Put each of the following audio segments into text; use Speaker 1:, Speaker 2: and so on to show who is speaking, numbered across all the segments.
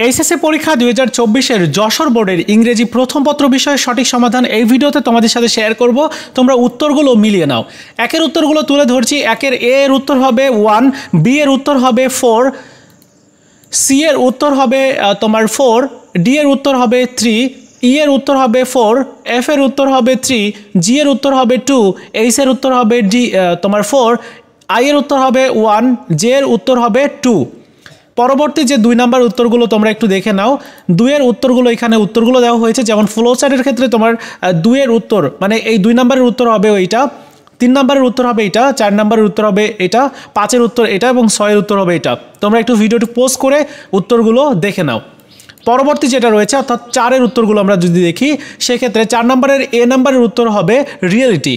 Speaker 1: HSC পরীক্ষা 2024-এর যশোর বোর্ডের ইংরেজি প্রথম পত্র বিষয়ের সঠিক সমাধান এই ভিডিওতে তোমাদের সাথে শেয়ার করব। তোমরা উত্তরগুলো মিলিয়ে নাও। একের উত্তরগুলো তুলে ধরছি। একের এ এর উত্তর হবে 1, বি এর উত্তর হবে 4, সি এর উত্তর হবে তোমার 4, ডি এর উত্তর হবে 3, ই এর উত্তর হবে 4, এফ এর উত্তর হবে 3, জি এর উত্তর হবে 2, এইচ এর উত্তর হবে তোমার 4, আই এর উত্তর হবে 1, জে এর উত্তর হবে 2। পরবর্তী যে 2 নাম্বার উত্তরগুলো তোমরা একটু দেখে নাও। 2 এর উত্তরগুলো এখানে উত্তরগুলো দেওয়া হয়েছে, যেমন ফ্লো চার্টের ক্ষেত্রে তোমার 2 এর উত্তর মানে এই 2 নাম্বারের উত্তর হবে ওইটা, 3 নাম্বারের উত্তর হবে এটা, 4 নাম্বারের উত্তর হবে এটা, 5 এর উত্তর এটা এবং 6 এর উত্তর হবে এটা। তোমরা একটু ভিডিওটি পজ করে উত্তরগুলো দেখে নাও। পরবর্তী যেটা রয়েছে অর্থাৎ 4 এর উত্তরগুলো আমরা যদি দেখি, সেক্ষেত্রে 4 নাম্বারের এ নাম্বারের উত্তর হবে রিয়েলিটি,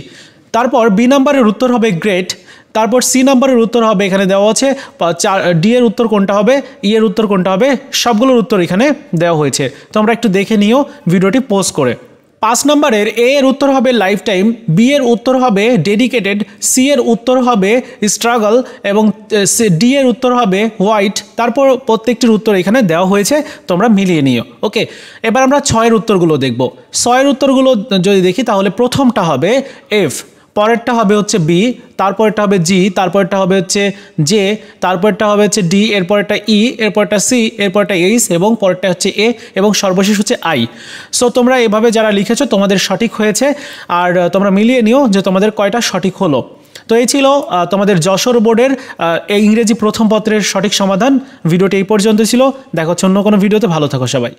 Speaker 1: তারপর বি নাম্বারের উত্তর হবে গ্রেট, তারপর সি নাম্বারের উত্তর হবে এখানে দেওয়া আছে, ডি এর উত্তর কোনটা হবে, ই এর উত্তর কোনটা হবে, সবগুলোর উত্তর এখানে দেওয়া হয়েছে। তোমরা একটু দেখে নিও ভিডিওটি পজ করে। 5 নম্বরের এ এর উত্তর হবে লাইফ টাইম, বি এর উত্তর হবে ডেডিকেটেড, সি এর উত্তর হবে স্ট্রাগল এবং ডি এর উত্তর হবে হোয়াইট। তারপর প্রত্যেকটির উত্তর এখানে দেওয়া হয়েছে, তোমরা মিলিয়ে নিও। ওকে, এবার আমরা 6 এর উত্তরগুলো দেখব। 6 এর উত্তরগুলো যদি দেখি তাহলে প্রথমটা হবে এফ, পরেরটা হবে হচ্ছে বি, তারপরটা হবে জি, তারপরটা হবে হচ্ছে জে, তারপরটা হবে হচ্ছে ডি, এরপরটা ই, এরপরটা সি, এরপরটা এইচ এবং পরেরটা হচ্ছে এ এবং সর্বশেষ হচ্ছে আই। সো তোমরা এভাবে যারা লিখেছো তোমাদের সঠিক হয়েছে, আর তোমরা মিলিয়ে নিও যে তোমাদের কয়টা সঠিক হলো। তো এই ছিল তোমাদের যশোর বোর্ডের এই ইংরেজি প্রথম পত্রের সঠিক সমাধান। ভিডিওটি এই পর্যন্ত ছিল। দেখা হচ্ছে অন্য কোনো ভিডিওতে। ভালো থাকো সবাই।